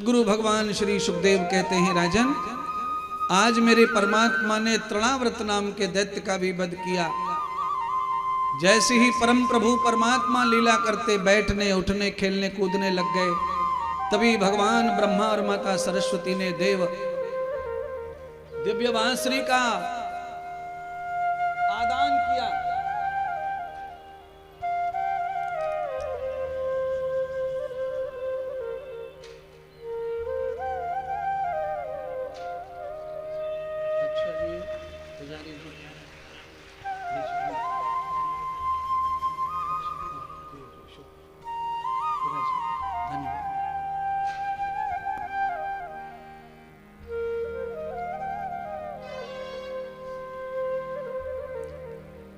सद्गुरु भगवान श्री सुखदेव कहते हैं, राजन आज मेरे परमात्मा ने तृणाव्रत नाम के दैत्य का भी वध किया। जैसे ही परम प्रभु परमात्मा लीला करते बैठने उठने खेलने कूदने लग गए, तभी भगवान ब्रह्मा और माता सरस्वती ने देव दिव्य बांसुरी का आदान किया।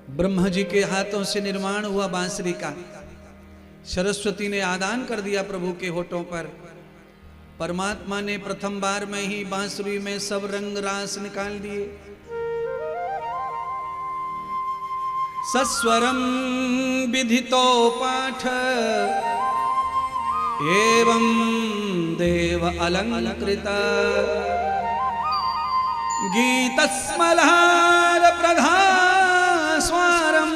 ब्रह्मा जी के हाथों से निर्माण हुआ बांसुरी का सरस्वती ने आदान कर दिया प्रभु के होठों पर। परमात्मा ने प्रथम बार में ही बांसुरी में सब रंग रास निकाल दिए। सस्वरम विधितो पाठ एवं देव अलंकृता गीतस्मलहार प्रधान स्वारम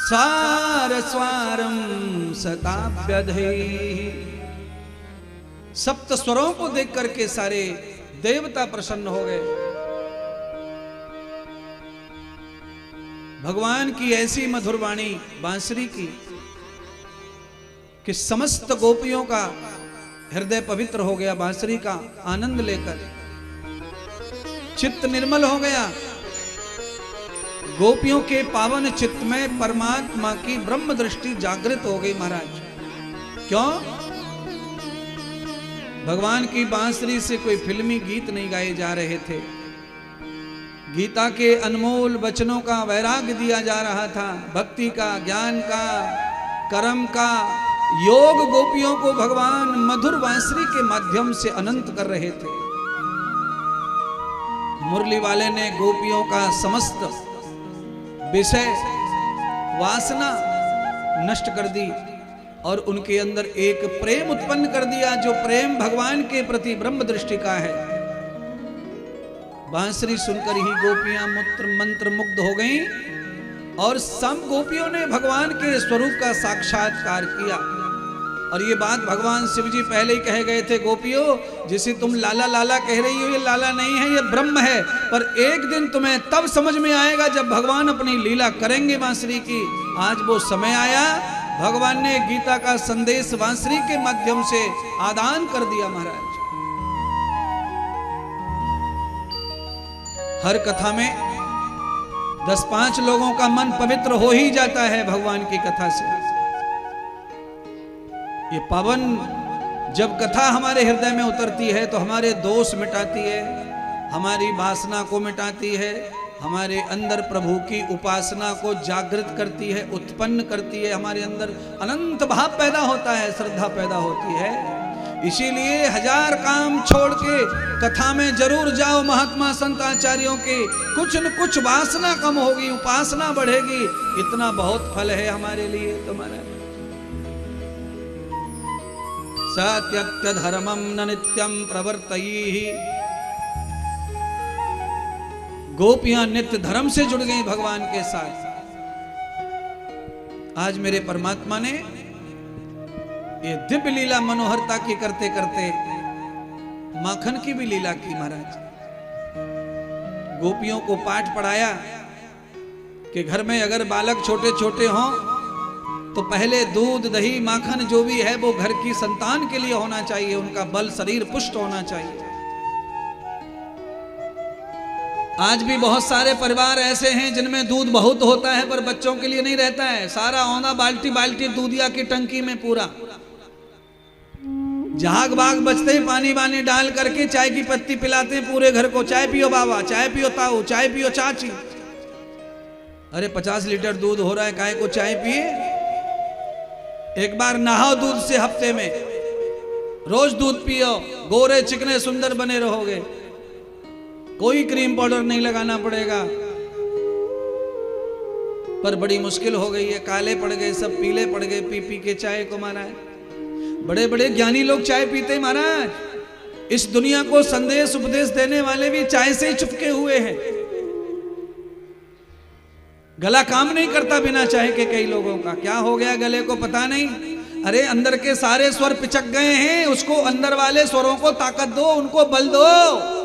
सार स्वारम सताभ्यधे। सप्त स्वरों को देख करके सारे देवता प्रसन्न हो गए। भगवान की ऐसी मधुर वाणी बांसुरी की कि समस्त गोपियों का हृदय पवित्र हो गया। बांसुरी का आनंद लेकर चित्त निर्मल हो गया। गोपियों के पावन चित्त में परमात्मा की ब्रह्म दृष्टि जागृत हो गई महाराज। क्यों? भगवान की बांसुरी से कोई फिल्मी गीत नहीं गाए जा रहे थे, गीता के अनमोल वचनों का वैराग्य दिया जा रहा था, भक्ति का, ज्ञान का, कर्म का योग गोपियों को भगवान मधुर बांसुरी के माध्यम से अनंत कर रहे थे। मुरली वाले ने गोपियों का समस्त विषय वासना नष्ट कर दी और उनके अंदर एक प्रेम उत्पन्न कर दिया, जो प्रेम भगवान के प्रति ब्रह्म दृष्टि का है। बांसुरी सुनकर ही गोपियां मंत्र मुग्ध हो गईं और सब गोपियों ने भगवान के स्वरूप का साक्षात्कार किया। और ये बात भगवान शिव जी पहले ही कह गए थे, गोपियों जिसे तुम लाला लाला कह रही हो, ये लाला नहीं है, ये ब्रह्म है। पर एक दिन तुम्हें तब समझ में आएगा जब भगवान अपनी लीला करेंगे बांसुरी की। आज वो समय आया। भगवान ने गीता का संदेश बांसुरी के माध्यम से आदान कर दिया महाराज। हर कथा में 10-5 लोगों का मन पवित्र हो ही जाता है भगवान की कथा से। ये पावन जब कथा हमारे हृदय में उतरती है तो हमारे दोष मिटाती है, हमारी वासना को मिटाती है, हमारे अंदर प्रभु की उपासना को जागृत करती है, उत्पन्न करती है। हमारे अंदर अनंत भाव पैदा होता है, श्रद्धा पैदा होती है। इसीलिए 1000 काम छोड़ के कथा में जरूर जाओ महात्मा संत आचार्यों के। कुछ न कुछ वासना कम होगी, उपासना बढ़ेगी। इतना बहुत फल है हमारे लिए तुम्हारा। सत्यत्य धर्मम न नित्यम प्रवर्तयि। गोपियां नित्य धर्म से जुड़ गई भगवान के साथ। आज मेरे परमात्मा ने ये दिव्य लीला मनोहरता की करते करते माखन की भी लीला की महाराज। गोपियों को पाठ पढ़ाया कि घर में अगर बालक छोटे छोटे हों तो पहले दूध दही माखन जो भी है वो घर की संतान के लिए होना चाहिए, उनका बल शरीर पुष्ट होना चाहिए। आज भी बहुत सारे परिवार ऐसे हैं जिनमें दूध बहुत होता है पर बच्चों के लिए नहीं रहता है। सारा औंधा बाल्टी बाल्टी दूधिया की टंकी में पूरा झाग बाग बचते ही पानी वानी डाल करके चाय की पत्ती पिलाते हैं पूरे घर को। चाय पियो बाबा, चाय पियो ताऊ, चाय पियो चाची। अरे 50 लीटर दूध हो रहा है, काहे को चाय पिए? एक बार नहाओ दूध से हफ्ते में, रोज दूध पियो, गोरे चिकने सुंदर बने रहोगे। कोई क्रीम पाउडर नहीं लगाना पड़ेगा। पर बड़ी मुश्किल हो गई है, काले पड़ गए, सब पीले पड़ गए पी पी के चाय को मारा है। बड़े बड़े ज्ञानी लोग चाय पीते महाराज। इस दुनिया को संदेश उपदेश देने वाले भी चाय से ही चिपके हुए हैं। गला काम नहीं करता बिना चाय के कई लोगों का। क्या हो गया गले को पता नहीं। अरे अंदर के सारे स्वर पिचक गए हैं, उसको अंदर वाले स्वरों को ताकत दो, उनको बल दो।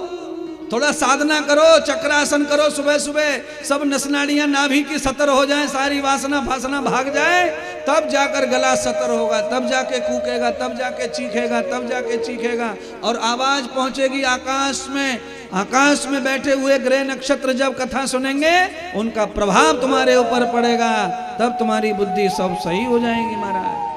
थोड़ा साधना करो, चक्रासन करो सुबह सुबह, सब नसनाड़ियां नाभि की सतर हो जाए, सारी वासना फासना भाग जाए, तब जाकर गला सतर होगा, तब जाके कूकेगा, तब जाके चीखेगा, तब जाके चीखेगा और आवाज पहुंचेगी आकाश में। आकाश में बैठे हुए ग्रह नक्षत्र जब कथा सुनेंगे, उनका प्रभाव तुम्हारे ऊपर पड़ेगा, तब तुम्हारी बुद्धि सब सही हो जाएगी महाराज।